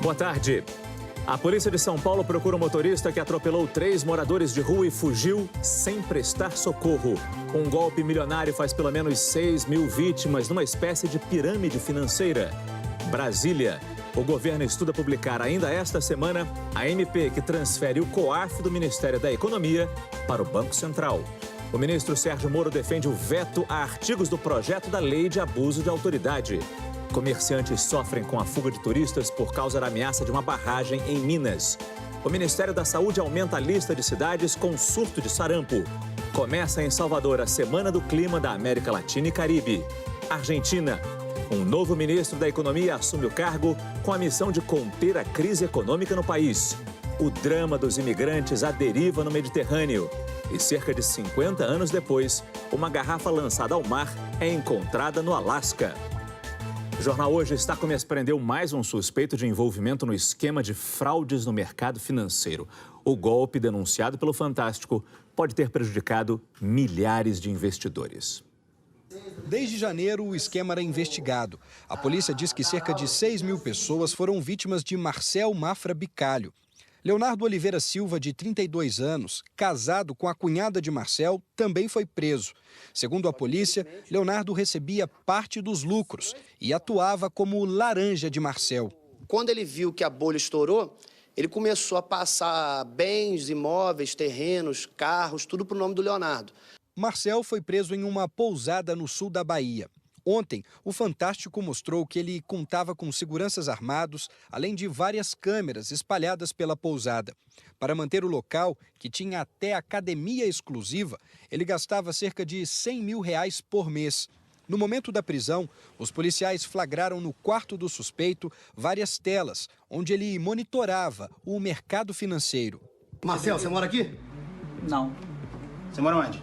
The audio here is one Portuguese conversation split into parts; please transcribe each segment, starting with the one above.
Boa tarde. A polícia de São Paulo procura um motorista que atropelou 3 moradores de rua e fugiu sem prestar socorro. Um golpe milionário faz pelo menos 6 mil vítimas numa espécie de pirâmide financeira. Brasília. O governo estuda publicar ainda esta semana a MP que transfere o COAF do Ministério da Economia para o Banco Central. O ministro Sérgio Moro defende o veto a artigos do projeto da lei de abuso de autoridade. Comerciantes sofrem com a fuga de turistas por causa da ameaça de uma barragem em Minas. O Ministério da Saúde aumenta a lista de cidades com surto de sarampo. Começa em Salvador a Semana do Clima da América Latina e Caribe. Argentina. Um novo ministro da Economia assume o cargo com a missão de conter a crise econômica no país. O drama dos imigrantes à deriva no Mediterrâneo. E cerca de 50 anos depois, uma garrafa lançada ao mar é encontrada no Alasca. O Jornal Hoje está prendeu mais um suspeito de envolvimento no esquema de fraudes no mercado financeiro. O golpe denunciado pelo Fantástico pode ter prejudicado milhares de investidores. Desde janeiro, o esquema era investigado. A polícia diz que cerca de 6 mil pessoas foram vítimas de Marcel Mafra Bicalho. Leonardo Oliveira Silva, de 32 anos, casado com a cunhada de Marcel, também foi preso. Segundo a polícia, Leonardo recebia parte dos lucros e atuava como laranja de Marcel. Quando ele viu que a bolha estourou, ele começou a passar bens, imóveis, terrenos, carros, tudo para o nome do Leonardo. Marcel foi preso em uma pousada no sul da Bahia. Ontem, o Fantástico mostrou que ele contava com seguranças armados, além de várias câmeras espalhadas pela pousada. Para manter o local, que tinha até academia exclusiva, ele gastava cerca de R$100 mil por mês. No momento da prisão, os policiais flagraram no quarto do suspeito várias telas, onde ele monitorava o mercado financeiro. Marcel, você mora aqui? Não. Você mora onde?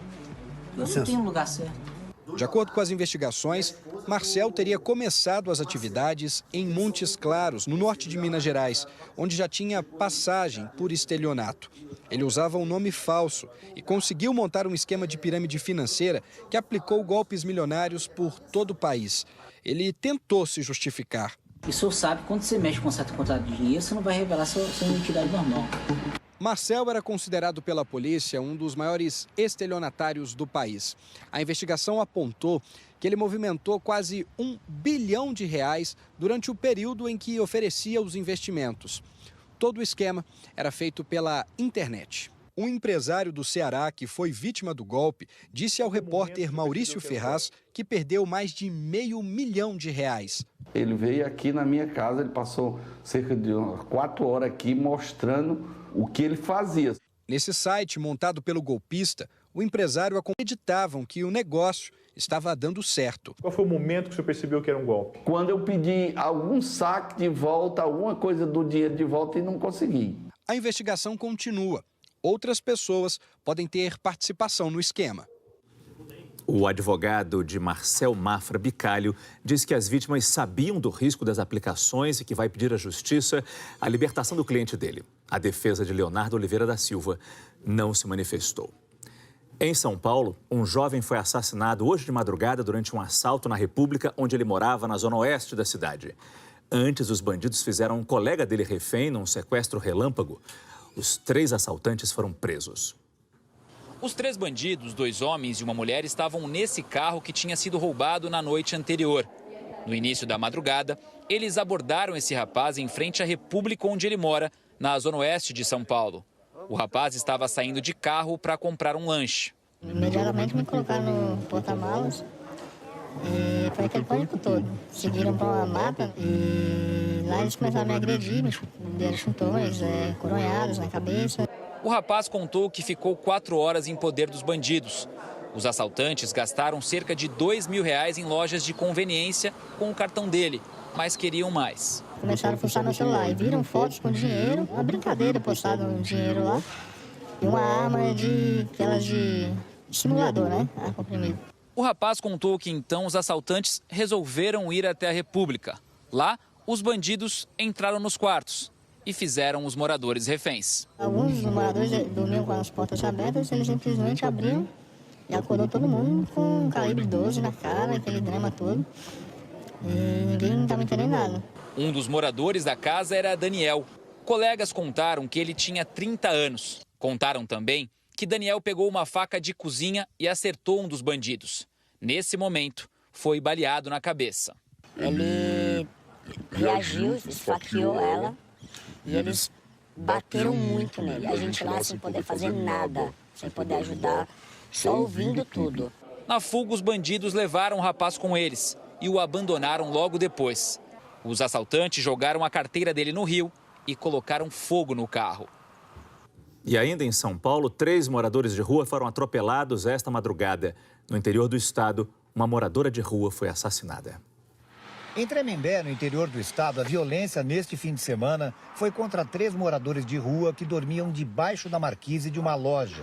Eu não tenho lugar certo. De acordo com as investigações, Marcel teria começado as atividades em Montes Claros, no norte de Minas Gerais, onde já tinha passagem por estelionato. Ele usava um nome falso e conseguiu montar um esquema de pirâmide financeira que aplicou golpes milionários por todo o país. Ele tentou se justificar. E o senhor sabe, quando você mexe com certo quantidade de dinheiro, você não vai revelar sua identidade normal. Marcel era considerado pela polícia um dos maiores estelionatários do país. A investigação apontou que ele movimentou quase R$1 bilhão durante o período em que oferecia os investimentos. Todo o esquema era feito pela internet. Um empresário do Ceará que foi vítima do golpe disse ao repórter Maurício Ferraz que perdeu mais de R$500 mil. Ele veio aqui na minha casa, ele passou cerca de 4 horas aqui mostrando o que ele fazia. Nesse site montado pelo golpista, o empresário acreditavam que o negócio estava dando certo. Qual foi o momento que você percebeu que era um golpe? Quando eu pedi algum saque de volta, alguma coisa do dinheiro de volta e não consegui. A investigação continua. Outras pessoas podem ter participação no esquema. O advogado de Marcel Mafra Bicalho diz que as vítimas sabiam do risco das aplicações e que vai pedir à justiça a libertação do cliente dele. A defesa de Leonardo Oliveira da Silva não se manifestou. Em São Paulo, um jovem foi assassinado hoje de madrugada durante um assalto na República, onde ele morava na zona oeste da cidade. Antes, os bandidos fizeram um colega dele refém num sequestro relâmpago. Os 3 assaltantes foram presos. Os 3 bandidos, 2 homens e uma mulher, estavam nesse carro que tinha sido roubado na noite anterior. No início da madrugada, eles abordaram esse rapaz em frente à República onde ele mora, na zona oeste de São Paulo. O rapaz estava saindo de carro para comprar um lanche. Imediatamente me colocaram no porta-malas e foi aquele pânico todo. Seguiram para uma mata e lá eles começaram a me agredir, me deram chuntões, coronhadas na cabeça. O rapaz contou que ficou 4 horas em poder dos bandidos. Os assaltantes gastaram cerca de R$2 mil em lojas de conveniência com o cartão dele, mas queriam mais. Começaram a fuçar meu celular e viram fotos com dinheiro, uma brincadeira postada um dinheiro lá e uma arma de simulador, né? Arma comprimida. O rapaz contou que então os assaltantes resolveram ir até a República. Lá, os bandidos entraram nos quartos e fizeram os moradores reféns. Alguns dos moradores dormiam com as portas abertas, eles simplesmente abriram e acordou todo mundo com um calibre 12 na cara, aquele drama todo. E ninguém estava entendendo nada. Um dos moradores da casa era Daniel. Colegas contaram que ele tinha 30 anos. Contaram também que Daniel pegou uma faca de cozinha e acertou um dos bandidos. Nesse momento, foi baleado na cabeça. Ele reagiu, esfaqueou ela e eles bateram muito nele. A gente lá sem poder fazer nada, sem poder ajudar, só ouvindo tudo. Na fuga, os bandidos levaram o rapaz com eles e o abandonaram logo depois. Os assaltantes jogaram a carteira dele no rio e colocaram fogo no carro. E ainda em São Paulo, 3 moradores de rua foram atropelados esta madrugada. No interior do estado, uma moradora de rua foi assassinada. Em Tremembé, no interior do estado, a violência neste fim de semana foi contra 3 moradores de rua que dormiam debaixo da marquise de uma loja.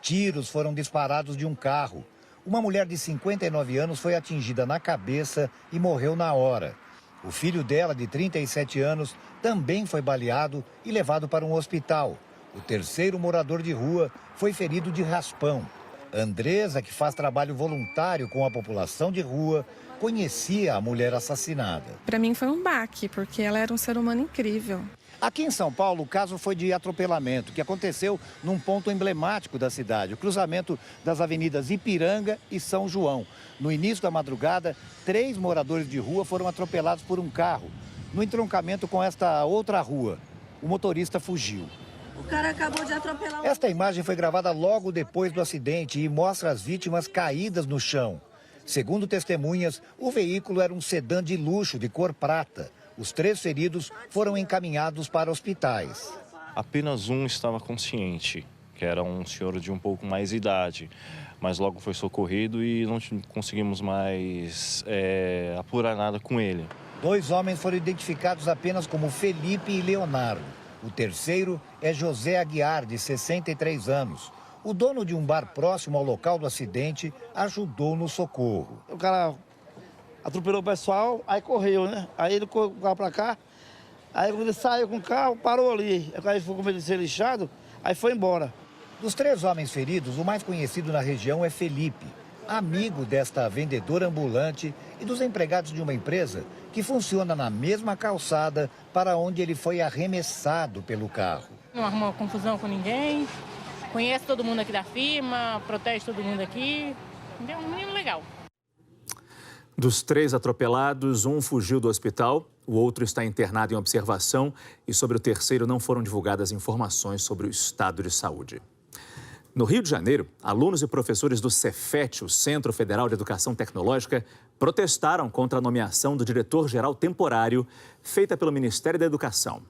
Tiros foram disparados de um carro. Uma mulher de 59 anos foi atingida na cabeça e morreu na hora. O filho dela, de 37 anos, também foi baleado e levado para um hospital. O terceiro morador de rua foi ferido de raspão. Andresa, que faz trabalho voluntário com a população de rua, conhecia a mulher assassinada. Para mim foi um baque, porque ela era um ser humano incrível. Aqui em São Paulo, o caso foi de atropelamento, que aconteceu num ponto emblemático da cidade, o cruzamento das avenidas Ipiranga e São João. No início da madrugada, 3 moradores de rua foram atropelados por um carro. No entroncamento com esta outra rua, o motorista fugiu. O cara acabou de atropelar. Esta imagem foi gravada logo depois do acidente e mostra as vítimas caídas no chão. Segundo testemunhas, o veículo era um sedã de luxo de cor prata. Os 3 feridos foram encaminhados para hospitais. Apenas um estava consciente, que era um senhor de um pouco mais idade, mas logo foi socorrido e não conseguimos mais apurar nada com ele. 2 homens foram identificados apenas como Felipe e Leonardo. O terceiro é José Aguiar, de 63 anos. O dono de um bar próximo ao local do acidente ajudou no socorro. O cara atropelou o pessoal, aí correu, né? Aí ele correu o carro pra cá, aí quando ele saiu com o carro, parou ali. Aí foi com medo de ser lixado, aí foi embora. Dos 3 homens feridos, o mais conhecido na região é Felipe, amigo desta vendedora ambulante e dos empregados de uma empresa que funciona na mesma calçada para onde ele foi arremessado pelo carro. Não arrumou confusão com ninguém, conhece todo mundo aqui da firma, protege todo mundo aqui, é um menino legal. Dos 3 atropelados, um fugiu do hospital, o outro está internado em observação e sobre o terceiro não foram divulgadas informações sobre o estado de saúde. No Rio de Janeiro, alunos e professores do Cefet, o Centro Federal de Educação Tecnológica, protestaram contra a nomeação do diretor-geral temporário feita pelo Ministério da Educação.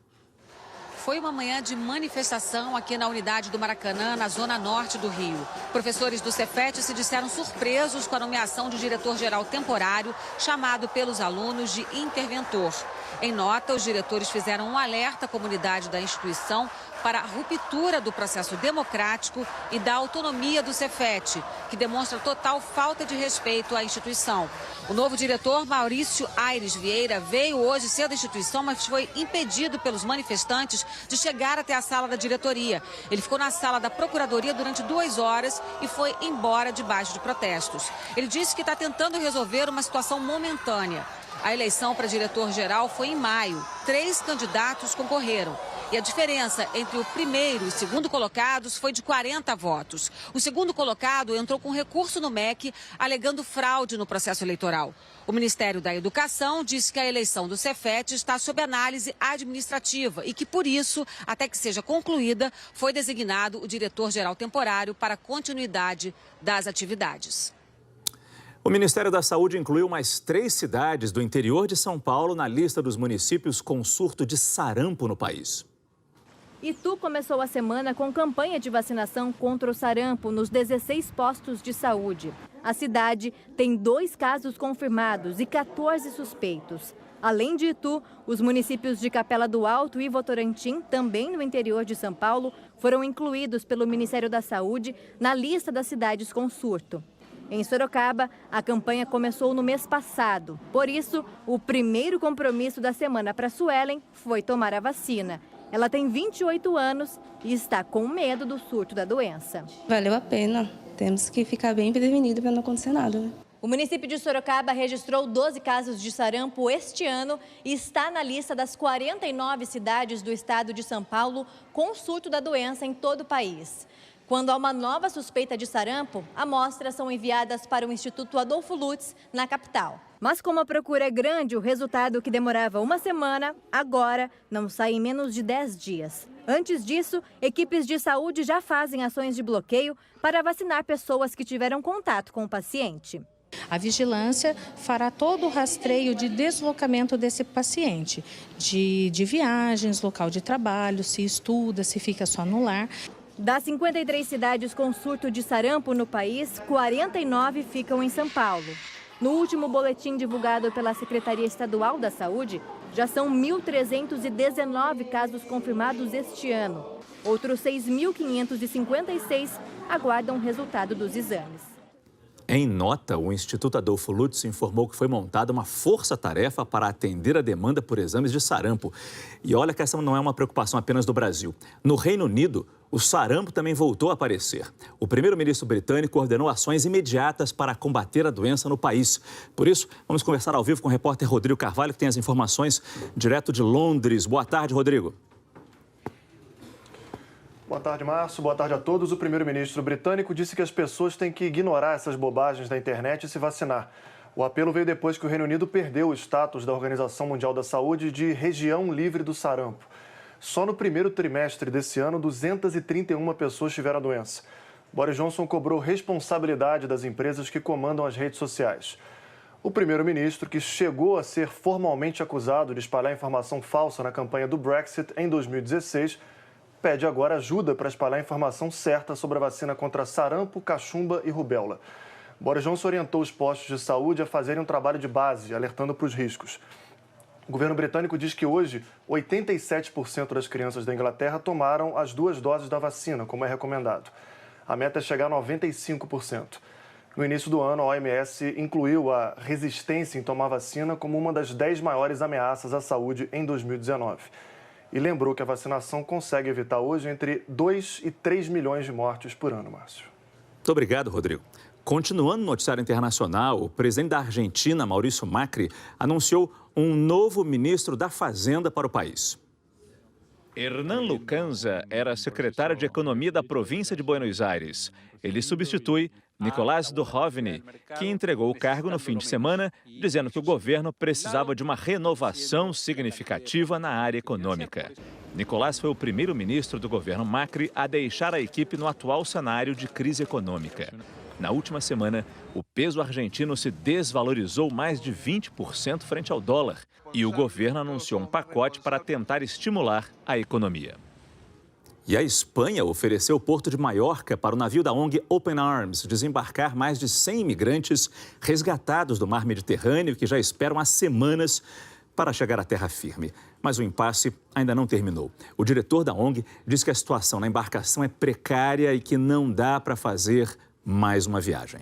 Foi uma manhã de manifestação aqui na unidade do Maracanã, na zona norte do Rio. Professores do Cefet se disseram surpresos com a nomeação de diretor-geral temporário, chamado pelos alunos de interventor. Em nota, os diretores fizeram um alerta à comunidade da instituição para a ruptura do processo democrático e da autonomia do Cefet, que demonstra total falta de respeito à instituição. O novo diretor, Maurício Aires Vieira, veio hoje cedo à instituição, mas foi impedido pelos manifestantes de chegar até a sala da diretoria. Ele ficou na sala da Procuradoria durante 2 horas e foi embora debaixo de protestos. Ele disse que está tentando resolver uma situação momentânea. A eleição para diretor-geral foi em maio. 3 candidatos concorreram. E a diferença entre o primeiro e o segundo colocados foi de 40 votos. O segundo colocado entrou com recurso no MEC, alegando fraude no processo eleitoral. O Ministério da Educação disse que a eleição do Cefet está sob análise administrativa e que, por isso, até que seja concluída, foi designado o diretor-geral temporário para a continuidade das atividades. O Ministério da Saúde incluiu mais 3 cidades do interior de São Paulo na lista dos municípios com surto de sarampo no país. Itu começou a semana com campanha de vacinação contra o sarampo nos 16 postos de saúde. A cidade tem 2 casos confirmados e 14 suspeitos. Além de Itu, os municípios de Capela do Alto e Votorantim, também no interior de São Paulo, foram incluídos pelo Ministério da Saúde na lista das cidades com surto. Em Sorocaba, a campanha começou no mês passado. Por isso, o primeiro compromisso da semana para Suelen foi tomar a vacina. Ela tem 28 anos e está com medo do surto da doença. Valeu a pena. Temos que ficar bem prevenido para não acontecer nada, né? O município de Sorocaba registrou 12 casos de sarampo este ano e está na lista das 49 cidades do estado de São Paulo com surto da doença em todo o país. Quando há uma nova suspeita de sarampo, amostras são enviadas para o Instituto Adolfo Lutz, na capital. Mas como a procura é grande, o resultado que demorava uma semana, agora não sai em menos de 10 dias. Antes disso, equipes de saúde já fazem ações de bloqueio para vacinar pessoas que tiveram contato com o paciente. A vigilância fará todo o rastreio de deslocamento desse paciente, de viagens, local de trabalho, se estuda, se fica só no lar. Das 53 cidades com surto de sarampo no país, 49 ficam em São Paulo. No último boletim divulgado pela Secretaria Estadual da Saúde, já são 1.319 casos confirmados este ano. Outros 6.556 aguardam o resultado dos exames. Em nota, o Instituto Adolfo Lutz informou que foi montada uma força-tarefa para atender a demanda por exames de sarampo. E olha que essa não é uma preocupação apenas do Brasil. No Reino Unido, o sarampo também voltou a aparecer. O primeiro-ministro britânico ordenou ações imediatas para combater a doença no país. Por isso, vamos conversar ao vivo com o repórter Rodrigo Carvalho, que tem as informações direto de Londres. Boa tarde, Rodrigo. Boa tarde, Márcio. Boa tarde a todos. O primeiro-ministro britânico disse que as pessoas têm que ignorar essas bobagens da internet e se vacinar. O apelo veio depois que o Reino Unido perdeu o status da Organização Mundial da Saúde de região livre do sarampo. Só no primeiro trimestre desse ano, 231 pessoas tiveram a doença. Boris Johnson cobrou responsabilidade das empresas que comandam as redes sociais. O primeiro-ministro, que chegou a ser formalmente acusado de espalhar informação falsa na campanha do Brexit em 2016, pede agora ajuda para espalhar a informação certa sobre a vacina contra sarampo, cachumba e rubéola. Boris Johnson orientou os postos de saúde a fazerem um trabalho de base, alertando para os riscos. O governo britânico diz que hoje 87% das crianças da Inglaterra tomaram as 2 doses da vacina, como é recomendado. A meta é chegar a 95%. No início do ano, a OMS incluiu a resistência em tomar vacina como uma das 10 maiores ameaças à saúde em 2019. E lembrou que a vacinação consegue evitar hoje entre 2 e 3 milhões de mortes por ano, Márcio. Muito obrigado, Rodrigo. Continuando no noticiário internacional, o presidente da Argentina, Maurício Macri, anunciou um novo ministro da Fazenda para o país. Hernán Lucanza era secretário de Economia da província de Buenos Aires. Ele substitui Nicolás Duhovne, que entregou o cargo no fim de semana, dizendo que o governo precisava de uma renovação significativa na área econômica. Nicolás foi o primeiro-ministro do governo Macri a deixar a equipe no atual cenário de crise econômica. Na última semana, o peso argentino se desvalorizou mais de 20% frente ao dólar e o governo anunciou um pacote para tentar estimular a economia. E a Espanha ofereceu o porto de Maiorca para o navio da ONG Open Arms desembarcar mais de 100 imigrantes resgatados do mar Mediterrâneo que já esperam há semanas para chegar à terra firme. Mas o impasse ainda não terminou. O diretor da ONG diz que a situação na embarcação é precária e que não dá para fazer mais uma viagem.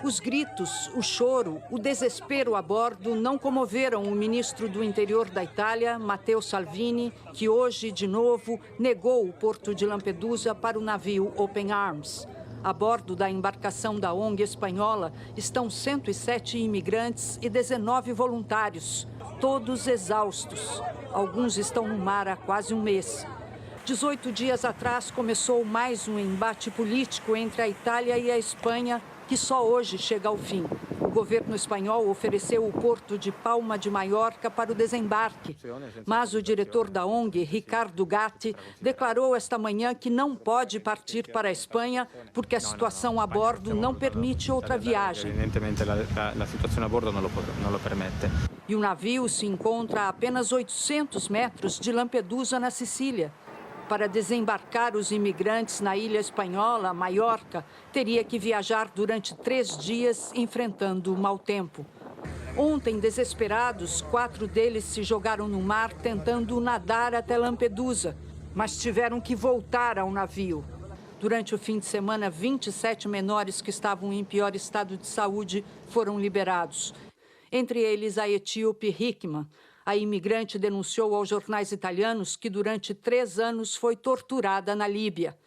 Os gritos, o choro, o desespero a bordo não comoveram o ministro do Interior da Itália, Matteo Salvini, que hoje, de novo, negou o porto de Lampedusa para o navio Open Arms. A bordo da embarcação da ONG espanhola estão 107 imigrantes e 19 voluntários, todos exaustos. Alguns estão no mar há quase um mês. 18 dias atrás começou mais um embate político entre a Itália e a Espanha, que só hoje chega ao fim. O governo espanhol ofereceu o porto de Palma de Maiorca para o desembarque. Mas o diretor da ONG, Ricardo Gatti, declarou esta manhã que não pode partir para a Espanha porque a situação a bordo não permite outra viagem. E o navio se encontra a apenas 800 metros de Lampedusa, na Sicília. Para desembarcar os imigrantes na ilha espanhola, Maiorca, teria que viajar durante 3 dias enfrentando o mau tempo. Ontem, desesperados, 4 deles se jogaram no mar tentando nadar até Lampedusa, mas tiveram que voltar ao navio. Durante o fim de semana, 27 menores que estavam em pior estado de saúde foram liberados. Entre eles, a etíope Hickman. A imigrante denunciou aos jornais italianos que durante 3 anos foi torturada na Líbia.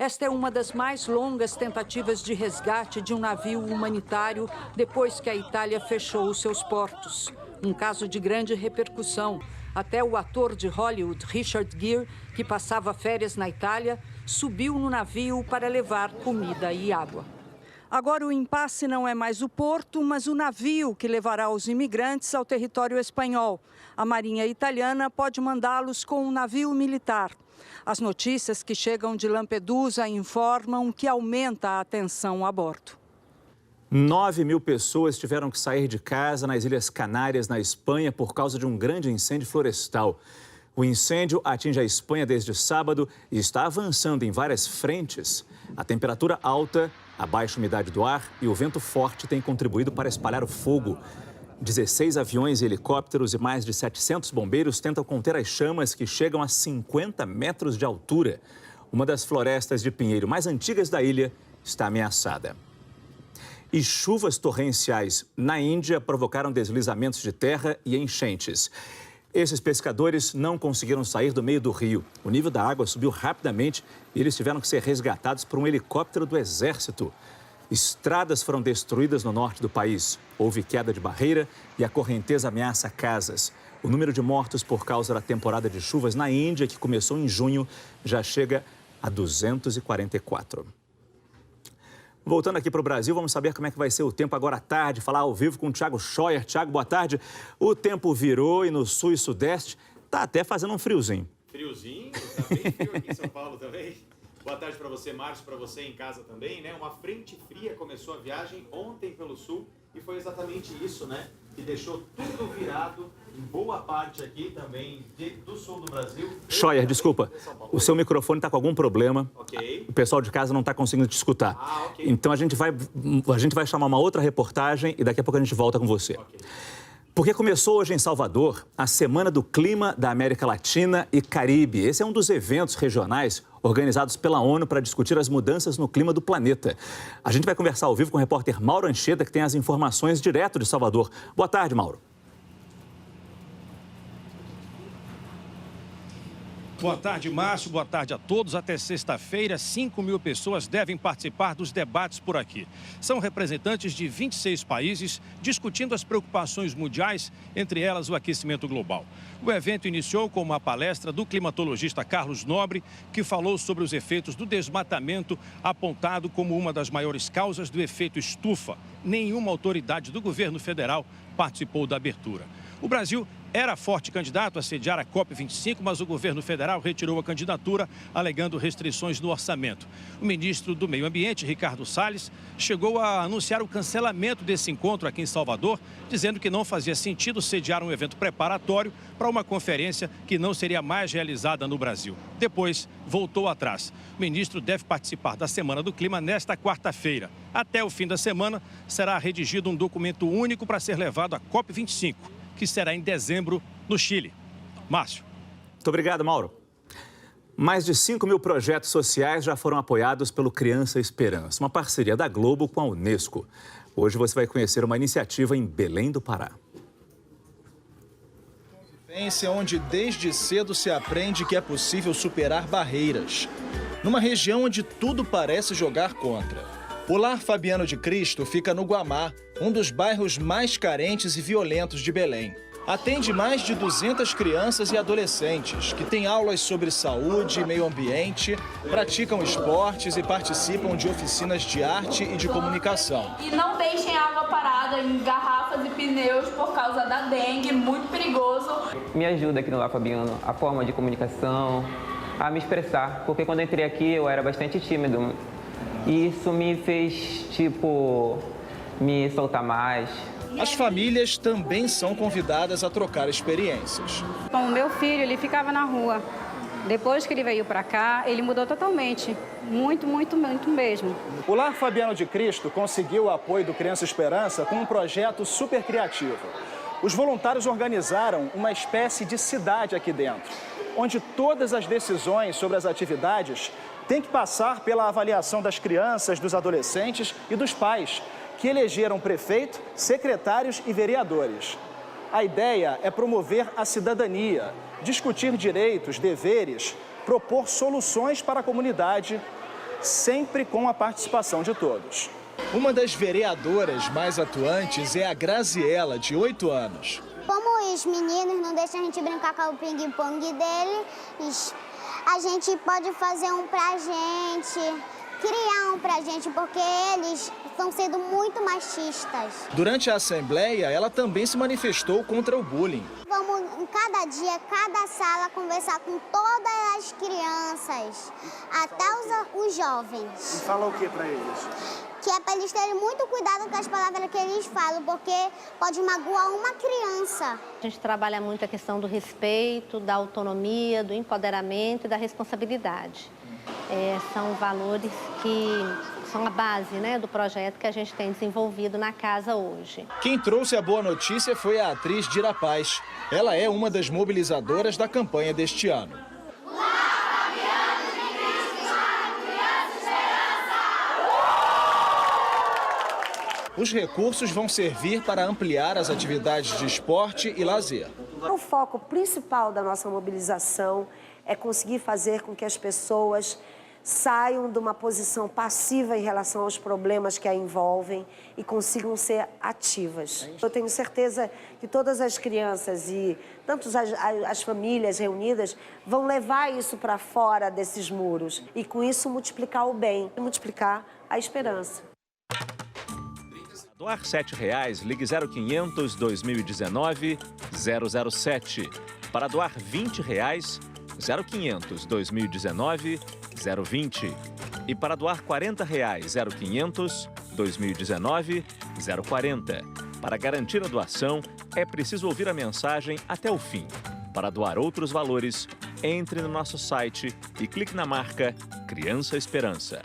Esta é uma das mais longas tentativas de resgate de um navio humanitário depois que a Itália fechou os seus portos. Um caso de grande repercussão. Até o ator de Hollywood, Richard Gere, que passava férias na Itália, subiu no navio para levar comida e água. Agora o impasse não é mais o porto, mas o navio que levará os imigrantes ao território espanhol. A Marinha Italiana pode mandá-los com um navio militar. As notícias que chegam de Lampedusa informam que aumenta a tensão a bordo. 9.000 pessoas tiveram que sair de casa nas Ilhas Canárias, na Espanha, por causa de um grande incêndio florestal. O incêndio atinge a Espanha desde sábado e está avançando em várias frentes. A temperatura alta, a baixa umidade do ar e o vento forte têm contribuído para espalhar o fogo. 16 aviões e helicópteros e mais de 700 bombeiros tentam conter as chamas que chegam a 50 metros de altura. Uma das florestas de pinheiro mais antigas da ilha está ameaçada. E chuvas torrenciais na Índia provocaram deslizamentos de terra e enchentes. Esses pescadores não conseguiram sair do meio do rio. O nível da água subiu rapidamente e eles tiveram que ser resgatados por um helicóptero do Exército. Estradas foram destruídas no norte do país. Houve queda de barreira e a correnteza ameaça casas. O número de mortos por causa da temporada de chuvas na Índia, que começou em junho, já chega a 244. Voltando aqui para o Brasil, vamos saber como é que vai ser o tempo agora à tarde, falar ao vivo com o Thiago Scheuer. Thiago, boa tarde. O tempo virou e no sul e sudeste está até fazendo um friozinho. Friozinho? Está bem frio aqui em São Paulo também. Boa tarde para você, Márcio, para você em casa também, né? Uma frente fria começou a viagem ontem pelo sul e foi exatamente isso, né? Que deixou tudo virado em boa parte aqui também do sul do Brasil. Scheuer, desculpa, o seu microfone está com algum problema. Ok. O pessoal de casa não está conseguindo te escutar. Ok. Então a gente vai chamar uma outra reportagem e daqui a pouco a gente volta com você. Ok. Porque começou hoje em Salvador a Semana do Clima da América Latina e Caribe. Esse é um dos eventos regionais organizados pela ONU para discutir as mudanças no clima do planeta. A gente vai conversar ao vivo com o repórter Mauro Anchieta, que tem as informações direto de Salvador. Boa tarde, Mauro. Boa tarde, Márcio. Boa tarde a todos. Até sexta-feira, 5.000 pessoas devem participar dos debates por aqui. São representantes de 26 países discutindo as preocupações mundiais, entre elas o aquecimento global. O evento iniciou com uma palestra do climatologista Carlos Nobre, que falou sobre os efeitos do desmatamento, apontado como uma das maiores causas do efeito estufa. Nenhuma autoridade do governo federal participou da abertura. O Brasil era forte candidato a sediar a COP25, mas o governo federal retirou a candidatura, alegando restrições no orçamento. O ministro do Meio Ambiente, Ricardo Salles, chegou a anunciar o cancelamento desse encontro aqui em Salvador, dizendo que não fazia sentido sediar um evento preparatório para uma conferência que não seria mais realizada no Brasil. Depois, voltou atrás. O ministro deve participar da Semana do Clima nesta quarta-feira. Até o fim da semana, será redigido um documento único para ser levado à COP25. Que será em dezembro, no Chile. Márcio. Muito obrigado, Mauro. Mais de 5.000 projetos sociais já foram apoiados pelo Criança Esperança, uma parceria da Globo com a Unesco. Hoje você vai conhecer uma iniciativa em Belém do Pará. Convivência onde desde cedo se aprende que é possível superar barreiras. Numa região onde tudo parece jogar contra. O Lar Fabiano de Cristo fica no Guamá, um dos bairros mais carentes e violentos de Belém. Atende mais de 200 crianças e adolescentes que têm aulas sobre saúde e meio ambiente, praticam esportes e participam de oficinas de arte e de comunicação. E não deixem água parada em garrafas e pneus por causa da dengue, muito perigoso. Me ajuda aqui no Lar Fabiano a forma de comunicação, a me expressar, porque quando eu entrei aqui eu era bastante tímido. E isso me fez, me soltar mais. As famílias também são convidadas a trocar experiências. Bom, o meu filho, ele ficava na rua. Depois que ele veio para cá, ele mudou totalmente. Muito, muito, muito mesmo. O Lar Fabiano de Cristo conseguiu o apoio do Criança Esperança com um projeto super criativo. Os voluntários organizaram uma espécie de cidade aqui dentro, onde todas as decisões sobre as atividades têm que passar pela avaliação das crianças, dos adolescentes e dos pais, que elegeram prefeito, secretários e vereadores. A ideia é promover a cidadania, discutir direitos, deveres, propor soluções para a comunidade sempre com a participação de todos. Uma das vereadoras mais atuantes é a Graziela, de 8 anos. Como os meninos não deixam a gente brincar com o ping-pong deles, a gente pode fazer um pra gente, criar um pra gente, porque eles estão sendo muito machistas. Durante a assembleia, ela também se manifestou contra o bullying. Vamos, em cada dia, cada sala, conversar com todas as crianças, até os jovens. E fala o que pra eles? Que é para eles terem muito cuidado com as palavras que eles falam, porque pode magoar uma criança. A gente trabalha muito a questão do respeito, da autonomia, do empoderamento e da responsabilidade. São valores que são a base, do projeto que a gente tem desenvolvido na casa hoje. Quem trouxe a boa notícia foi a atriz Dira Paz. Ela é uma das mobilizadoras da campanha deste ano. Os recursos vão servir para ampliar as atividades de esporte e lazer. O foco principal da nossa mobilização é conseguir fazer com que as pessoas saiam de uma posição passiva em relação aos problemas que a envolvem e consigam ser ativas. Eu tenho certeza que todas as crianças e tanto as famílias reunidas vão levar isso para fora desses muros e com isso multiplicar o bem, multiplicar a esperança. Doar R$ 7,00, ligue 0500 2019 007. Para doar R$ 20,00, 0500 2019 020. E para doar R$ 40,00, 0500 2019 040. Para garantir a doação, é preciso ouvir a mensagem até o fim. Para doar outros valores, entre no nosso site e clique na marca Criança Esperança.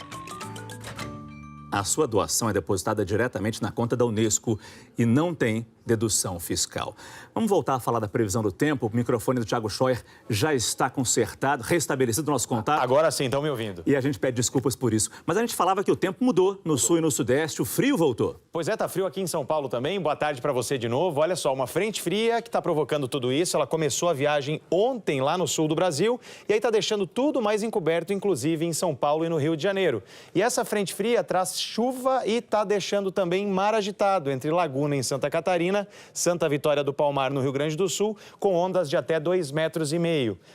A sua doação é depositada diretamente na conta da Unesco e não tem dedução fiscal. Vamos voltar a falar da previsão do tempo. O microfone do Thiago Scheuer já está consertado, restabelecido o nosso contato. Agora sim, estão me ouvindo. E a gente pede desculpas por isso. Mas a gente falava que o tempo mudou no sul e no sudeste, o frio voltou. Pois é, tá frio aqui em São Paulo também. Boa tarde para você de novo. Olha só, uma frente fria que está provocando tudo isso. Ela começou a viagem ontem lá no sul do Brasil e aí está deixando tudo mais encoberto, inclusive em São Paulo e no Rio de Janeiro. E essa frente fria traz chuva e está deixando também mar agitado entre Laguna, em Santa Catarina, Santa Vitória do Palmar, no Rio Grande do Sul, com ondas de até 2,5 metros.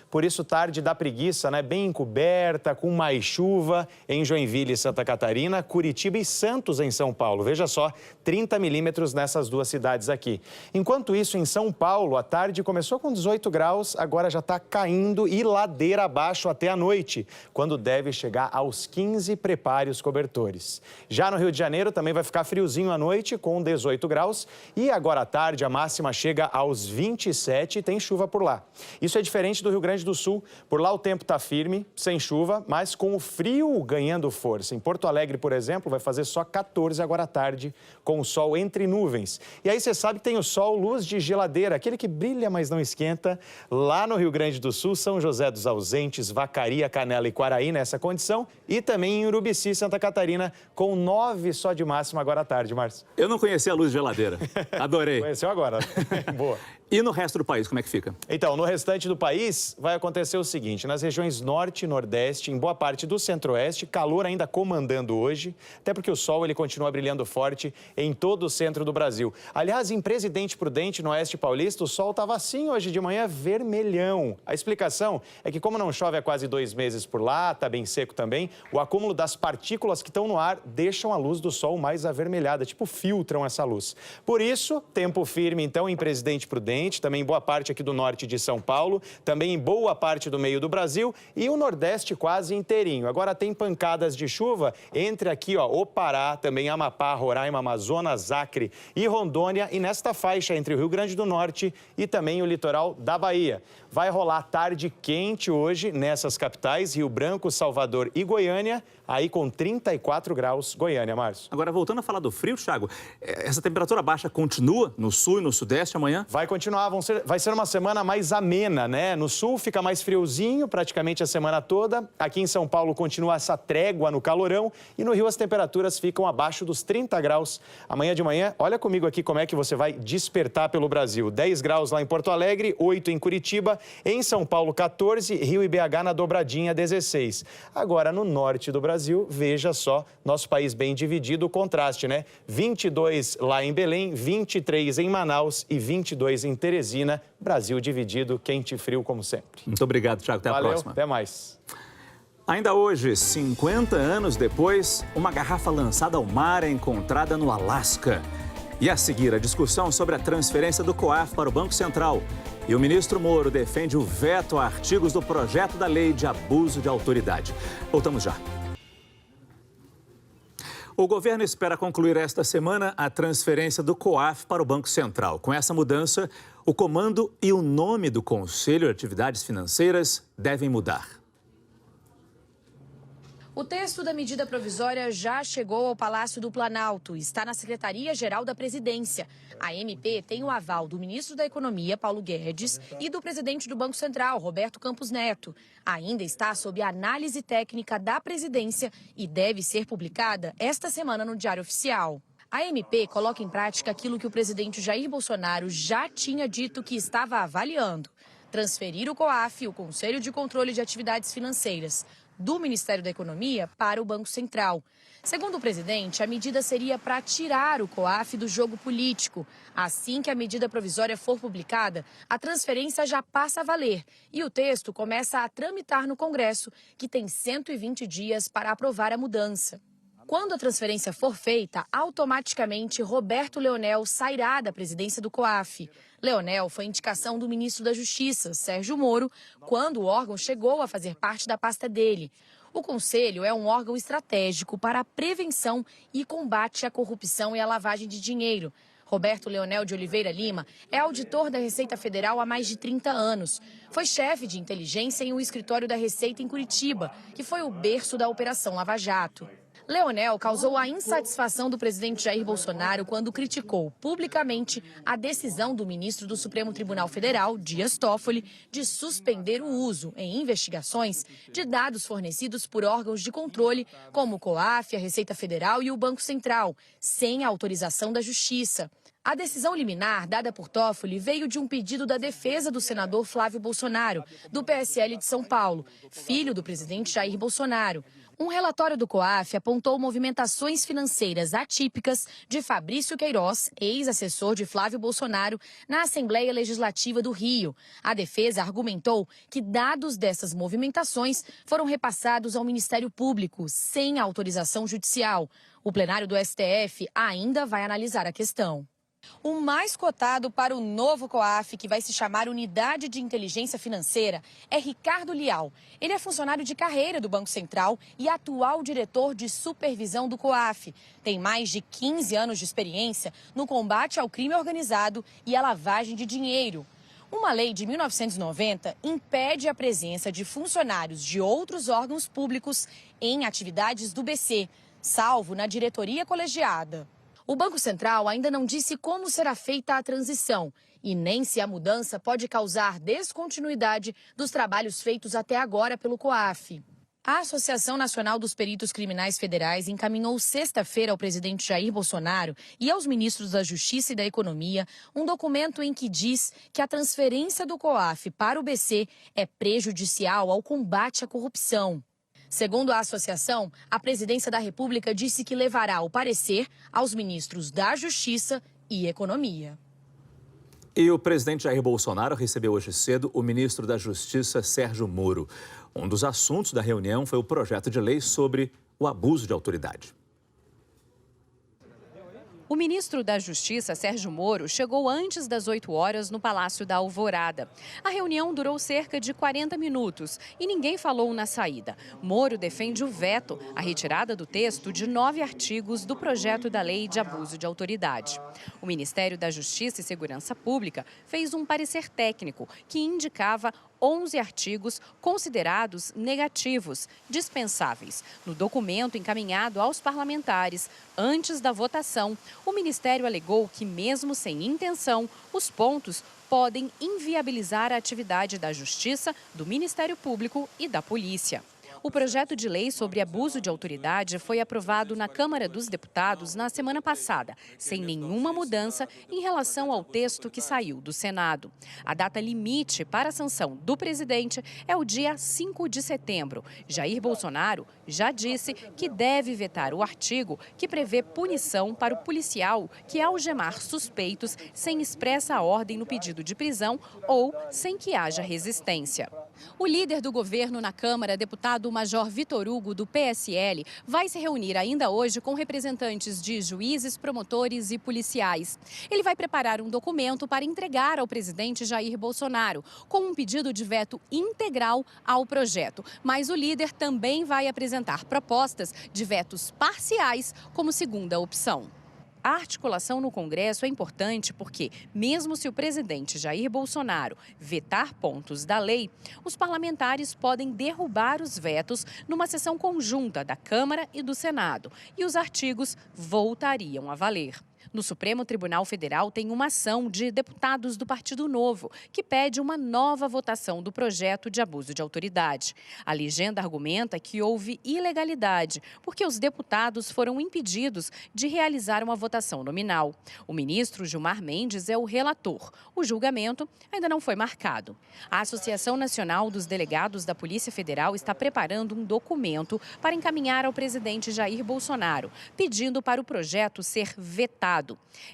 Por isso, tarde da preguiça, bem encoberta, com mais chuva em Joinville, Santa Catarina, Curitiba e Santos, em São Paulo. Veja só, 30 milímetros nessas duas cidades aqui. Enquanto isso, em São Paulo, a tarde começou com 18 graus, agora já está caindo e ladeira abaixo até a noite, quando deve chegar aos 15, prepare os cobertores. Já no Rio de Janeiro também vai ficar friozinho à noite, com 18 graus, e agora à tarde a máxima chega aos 27 e tem chuva por lá. Isso é diferente do Rio Grande do Sul. Por lá o tempo está firme, sem chuva, mas com o frio ganhando força. Em Porto Alegre, por exemplo, vai fazer só 14 agora à tarde, com o sol entre nuvens. E aí você sabe que tem o sol, luz de geladeira, aquele que brilha, mas não esquenta. Lá no Rio Grande do Sul, São José dos Ausentes, Vacaria, Canela e Quaraí nessa condição. E também em Urubici, Santa Catarina, com 9 só de máxima agora à tarde, Márcio. Eu não conhecia a luz de geladeira. Adorei. Conheceu agora. Boa. E no resto do país, como é que fica? Então, no restante do país, vai acontecer o seguinte. Nas regiões norte e nordeste, em boa parte do centro-oeste, calor ainda comandando hoje, até porque o sol ele continua brilhando forte em todo o centro do Brasil. Aliás, em Presidente Prudente, no oeste paulista, o sol estava assim hoje de manhã, vermelhão. A explicação é que como não chove há quase 2 meses por lá, está bem seco também, o acúmulo das partículas que estão no ar deixam a luz do sol mais avermelhada, tipo filtram essa luz. Por isso, tempo firme então em Presidente Prudente, também em boa parte aqui do norte de São Paulo, também em boa parte do meio do Brasil e o Nordeste quase inteirinho. Agora tem pancadas de chuva entre aqui, o Pará, também Amapá, Roraima, Amazonas, Acre e Rondônia e nesta faixa entre o Rio Grande do Norte e também o litoral da Bahia. Vai rolar tarde quente hoje nessas capitais, Rio Branco, Salvador e Goiânia, aí com 34 graus, Goiânia, Márcio. Agora, voltando a falar do frio, Thiago, essa temperatura baixa continua no sul e no sudeste amanhã? Vai continuar. continuar, vai ser uma semana mais amena, né? No sul fica mais friozinho praticamente a semana toda. Aqui em São Paulo continua essa trégua no calorão e no Rio as temperaturas ficam abaixo dos 30 graus. Amanhã de manhã, olha comigo aqui como é que você vai despertar pelo Brasil. 10 graus lá em Porto Alegre, 8 em Curitiba, em São Paulo 14, Rio e BH na dobradinha 16. Agora no norte do Brasil, veja só, nosso país bem dividido, o contraste, né? 22 lá em Belém, 23 em Manaus e 22 em Teresina. Brasil dividido, quente e frio como sempre. Muito obrigado, Thiago. Até a próxima. Até mais. Ainda hoje, 50 anos depois, uma garrafa lançada ao mar é encontrada no Alasca. E a seguir, a discussão sobre a transferência do COAF para o Banco Central. E o ministro Moro defende o veto a artigos do projeto da lei de abuso de autoridade. Voltamos já. O governo espera concluir esta semana a transferência do COAF para o Banco Central. Com essa mudança, o comando e o nome do Conselho de Atividades Financeiras devem mudar. O texto da medida provisória já chegou ao Palácio do Planalto e está na Secretaria-Geral da Presidência. A MP tem o aval do ministro da Economia, Paulo Guedes, e do presidente do Banco Central, Roberto Campos Neto. Ainda está sob análise técnica da Presidência e deve ser publicada esta semana no Diário Oficial. A MP coloca em prática aquilo que o presidente Jair Bolsonaro já tinha dito que estava avaliando: transferir o COAF, o Conselho de Controle de Atividades Financeiras, do Ministério da Economia para o Banco Central. Segundo o presidente, a medida seria para tirar o COAF do jogo político. Assim que a medida provisória for publicada, a transferência já passa a valer e o texto começa a tramitar no Congresso, que tem 120 dias para aprovar a mudança. Quando a transferência for feita, automaticamente Roberto Leonel sairá da presidência do COAF. Leonel foi indicação do ministro da Justiça, Sérgio Moro, quando o órgão chegou a fazer parte da pasta dele. O Conselho é um órgão estratégico para a prevenção e combate à corrupção e à lavagem de dinheiro. Roberto Leonel de Oliveira Lima é auditor da Receita Federal há mais de 30 anos. Foi chefe de inteligência em um escritório da Receita em Curitiba, que foi o berço da Operação Lava Jato. Leonel causou a insatisfação do presidente Jair Bolsonaro quando criticou publicamente a decisão do ministro do Supremo Tribunal Federal, Dias Toffoli, de suspender o uso, em investigações, de dados fornecidos por órgãos de controle, como o COAF, a Receita Federal e o Banco Central, sem a autorização da Justiça. A decisão liminar dada por Toffoli veio de um pedido da defesa do senador Flávio Bolsonaro, do PSL de São Paulo, filho do presidente Jair Bolsonaro. Um relatório do COAF apontou movimentações financeiras atípicas de Fabrício Queiroz, ex-assessor de Flávio Bolsonaro, na Assembleia Legislativa do Rio. A defesa argumentou que dados dessas movimentações foram repassados ao Ministério Público, sem autorização judicial. O plenário do STF ainda vai analisar a questão. O mais cotado para o novo COAF, que vai se chamar Unidade de Inteligência Financeira, é Ricardo Lial. Ele é funcionário de carreira do Banco Central e atual diretor de supervisão do COAF. Tem mais de 15 anos de experiência no combate ao crime organizado e à lavagem de dinheiro. Uma lei de 1990 impede a presença de funcionários de outros órgãos públicos em atividades do BC, salvo na diretoria colegiada. O Banco Central ainda não disse como será feita a transição e nem se a mudança pode causar descontinuidade dos trabalhos feitos até agora pelo COAF. A Associação Nacional dos Peritos Criminais Federais encaminhou sexta-feira ao presidente Jair Bolsonaro e aos ministros da Justiça e da Economia um documento em que diz que a transferência do COAF para o BC é prejudicial ao combate à corrupção. Segundo a associação, a Presidência da República disse que levará o parecer aos ministros da Justiça e Economia. E o presidente Jair Bolsonaro recebeu hoje cedo o ministro da Justiça, Sérgio Moro. Um dos assuntos da reunião foi o projeto de lei sobre o abuso de autoridade. O ministro da Justiça, Sérgio Moro, chegou antes das 8 horas no Palácio da Alvorada. A reunião durou cerca de 40 minutos e ninguém falou na saída. Moro defende o veto, a retirada do texto de 9 artigos do projeto da lei de abuso de autoridade. O Ministério da Justiça e Segurança Pública fez um parecer técnico que indicava 11 artigos considerados negativos, dispensáveis. No documento encaminhado aos parlamentares, antes da votação, o Ministério alegou que, mesmo sem intenção, os pontos podem inviabilizar a atividade da Justiça, do Ministério Público e da Polícia. O projeto de lei sobre abuso de autoridade foi aprovado na Câmara dos Deputados na semana passada, sem nenhuma mudança em relação ao texto que saiu do Senado. A data limite para a sanção do presidente é o dia 5 de setembro. Jair Bolsonaro já disse que deve vetar o artigo que prevê punição para o policial que algemar suspeitos sem expressa ordem no pedido de prisão ou sem que haja resistência. O líder do governo na Câmara, deputado Major Vitor Hugo, do PSL, vai se reunir ainda hoje com representantes de juízes, promotores e policiais. Ele vai preparar um documento para entregar ao presidente Jair Bolsonaro, com um pedido de veto integral ao projeto. Mas o líder também vai apresentar propostas de vetos parciais como segunda opção. A articulação no Congresso é importante porque, mesmo se o presidente Jair Bolsonaro vetar pontos da lei, os parlamentares podem derrubar os vetos numa sessão conjunta da Câmara e do Senado, e os artigos voltariam a valer. No Supremo Tribunal Federal tem uma ação de deputados do Partido Novo que pede uma nova votação do projeto de abuso de autoridade. A legenda argumenta que houve ilegalidade porque os deputados foram impedidos de realizar uma votação nominal. O ministro Gilmar Mendes é o relator. O julgamento ainda não foi marcado. A Associação Nacional dos Delegados da Polícia Federal está preparando um documento para encaminhar ao presidente Jair Bolsonaro, pedindo para o projeto ser vetado.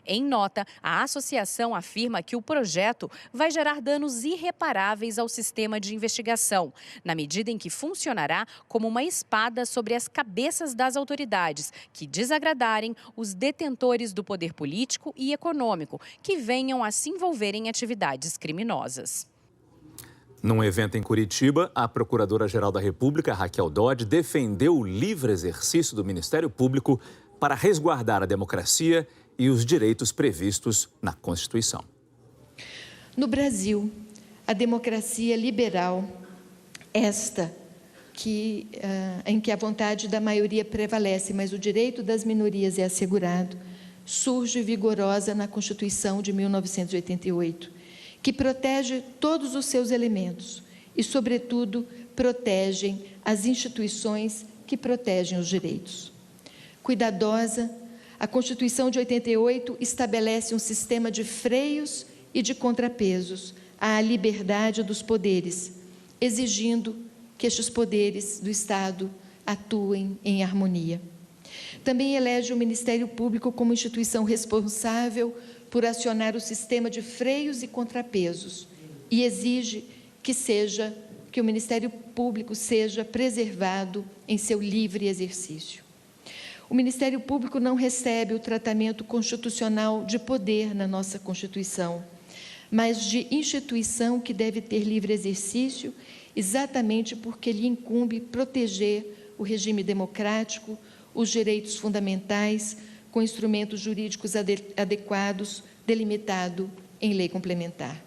Em nota, a associação afirma que o projeto vai gerar danos irreparáveis ao sistema de investigação, na medida em que funcionará como uma espada sobre as cabeças das autoridades que desagradarem os detentores do poder político e econômico que venham a se envolver em atividades criminosas. Num evento em Curitiba, a Procuradora-Geral da República, Raquel Dodge, defendeu o livre exercício do Ministério Público para resguardar a democracia e os direitos previstos na Constituição. No Brasil, a democracia liberal, em que a vontade da maioria prevalece, mas o direito das minorias é assegurado, surge vigorosa na Constituição de 1988, que protege todos os seus elementos e, sobretudo, protegem as instituições que protegem os direitos. Cuidadosa, a Constituição de 88 estabelece um sistema de freios e de contrapesos à liberdade dos poderes, exigindo que estes poderes do Estado atuem em harmonia. Também elege o Ministério Público como instituição responsável por acionar o sistema de freios e contrapesos e exige que o Ministério Público seja preservado em seu livre exercício. O Ministério Público não recebe o tratamento constitucional de poder na nossa Constituição, mas de instituição que deve ter livre exercício, exatamente porque lhe incumbe proteger o regime democrático, os direitos fundamentais, com instrumentos jurídicos adequados, delimitado em lei complementar.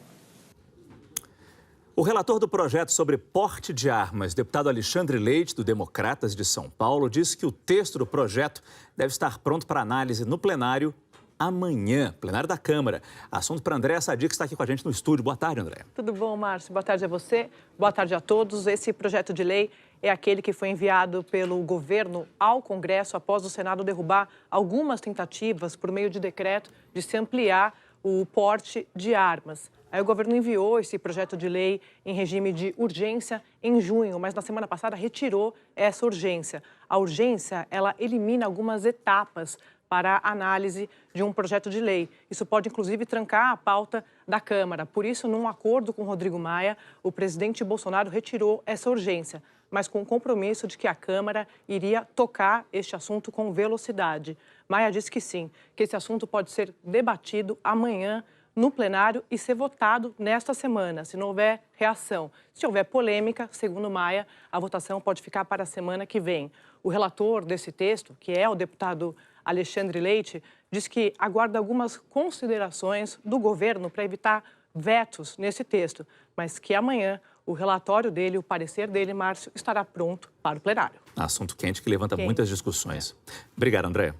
O relator do projeto sobre porte de armas, deputado Alexandre Leite, do Democratas de São Paulo, disse que o texto do projeto deve estar pronto para análise no plenário amanhã, plenário da Câmara. Assunto para Andréa Sadi, que está aqui com a gente no estúdio. Boa tarde, Andréa. Tudo bom, Márcio? Boa tarde a você. Boa tarde a todos. Esse projeto de lei é aquele que foi enviado pelo governo ao Congresso após o Senado derrubar algumas tentativas, por meio de decreto, de se ampliar o porte de armas. Aí o governo enviou esse projeto de lei em regime de urgência em junho, mas na semana passada retirou essa urgência. A urgência, ela elimina algumas etapas para a análise de um projeto de lei. Isso pode, inclusive, trancar a pauta da Câmara. Por isso, num acordo com Rodrigo Maia, o presidente Bolsonaro retirou essa urgência, mas com o compromisso de que a Câmara iria tocar este assunto com velocidade. Maia disse que sim, que esse assunto pode ser debatido amanhã no plenário e ser votado nesta semana, se não houver reação. Se houver polêmica, segundo Maia, a votação pode ficar para a semana que vem. O relator desse texto, que é o deputado Alexandre Leite, diz que aguarda algumas considerações do governo para evitar vetos nesse texto, mas que amanhã o relatório dele, o parecer dele, Márcio, estará pronto para o plenário. Assunto quente que levanta muitas discussões. Obrigado, Andréa.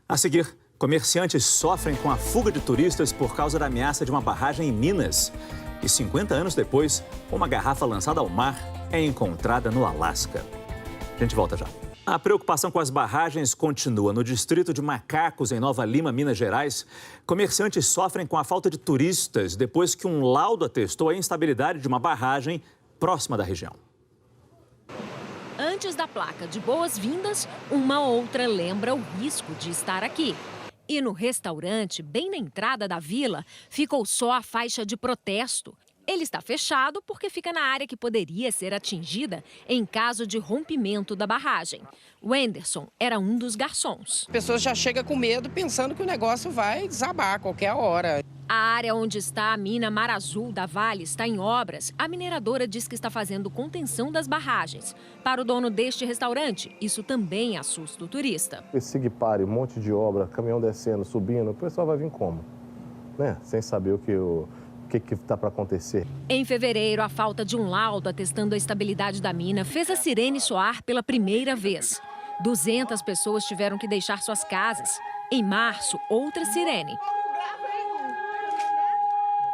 A seguir, Comerciantes sofrem com a fuga de turistas por causa da ameaça de uma barragem em Minas. E 50 anos depois, uma garrafa lançada ao mar é encontrada no Alasca. A gente volta já. A preocupação com as barragens continua. No distrito de Macacos, em Nova Lima, Minas Gerais, comerciantes sofrem com a falta de turistas depois que um laudo atestou a instabilidade de uma barragem próxima da região. Antes da placa de boas-vindas, uma outra lembra o risco de estar aqui. E no restaurante, bem na entrada da vila, ficou só a faixa de protesto. Ele está fechado porque fica na área que poderia ser atingida em caso de rompimento da barragem. O Anderson era um dos garçons. A pessoa já chega com medo pensando que o negócio vai desabar a qualquer hora. A área onde está a mina Mar Azul da Vale está em obras. A mineradora diz que está fazendo contenção das barragens. Para o dono deste restaurante, isso também assusta o turista. Esse Sigpare, um monte de obra, caminhão descendo, subindo, o pessoal vai vir como? Né? Sem saber o que está para acontecer. Em fevereiro, a falta de um laudo atestando a estabilidade da mina fez a sirene soar pela primeira vez. 200 pessoas tiveram que deixar suas casas. Em março, outra sirene.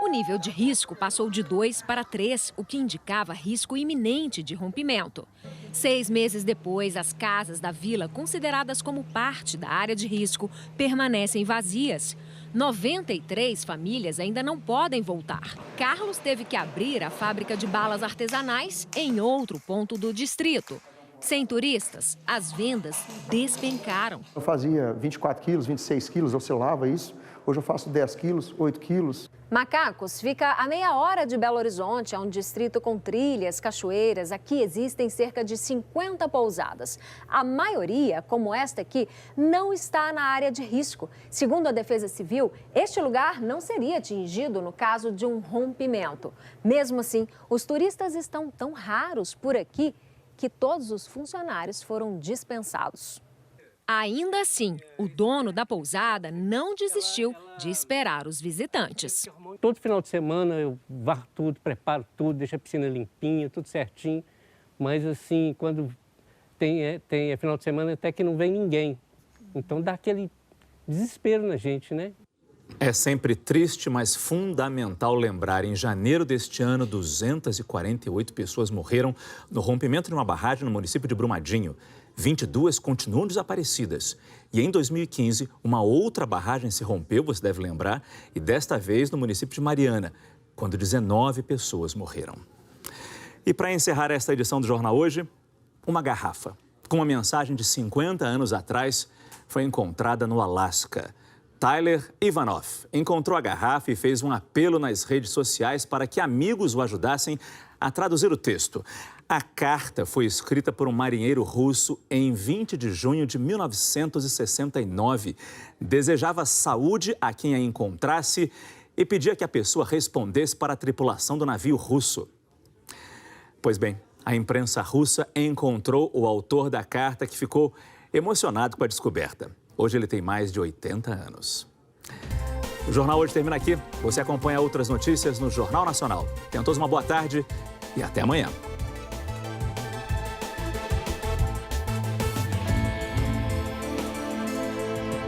O nível de risco passou de 2 para 3, o que indicava risco iminente de rompimento. 6 meses depois, as casas da vila, consideradas como parte da área de risco, permanecem vazias. 93 famílias ainda não podem voltar. Carlos teve que abrir a fábrica de balas artesanais em outro ponto do distrito. Sem turistas, as vendas despencaram. Eu fazia 24 quilos, 26 quilos, eu selava isso. Hoje eu faço 10 quilos, 8 quilos. Macacos fica a meia hora de Belo Horizonte, é um distrito com trilhas, cachoeiras. Aqui existem cerca de 50 pousadas. A maioria, como esta aqui, não está na área de risco. Segundo a Defesa Civil, este lugar não seria atingido no caso de um rompimento. Mesmo assim, os turistas estão tão raros por aqui que todos os funcionários foram dispensados. Ainda assim, o dono da pousada não desistiu de esperar os visitantes. Todo final de semana eu varro tudo, preparo tudo, deixo a piscina limpinha, tudo certinho. Mas assim, quando tem final de semana até que não vem ninguém. Então dá aquele desespero na gente, né? É sempre triste, mas fundamental lembrar. Em janeiro deste ano, 248 pessoas morreram no rompimento de uma barragem no município de Brumadinho. 22 continuam desaparecidas. E em 2015, uma outra barragem se rompeu, você deve lembrar, e desta vez no município de Mariana, quando 19 pessoas morreram. E para encerrar esta edição do Jornal Hoje, uma garrafa com uma mensagem de 50 anos atrás foi encontrada no Alasca. Tyler Ivanov encontrou a garrafa e fez um apelo nas redes sociais para que amigos o ajudassem a traduzir o texto. A carta foi escrita por um marinheiro russo em 20 de junho de 1969. Desejava saúde a quem a encontrasse e pedia que a pessoa respondesse para a tripulação do navio russo. Pois bem, a imprensa russa encontrou o autor da carta, que ficou emocionado com a descoberta. Hoje ele tem mais de 80 anos. O Jornal Hoje termina aqui. Você acompanha outras notícias no Jornal Nacional. Tenham todos uma boa tarde e até amanhã.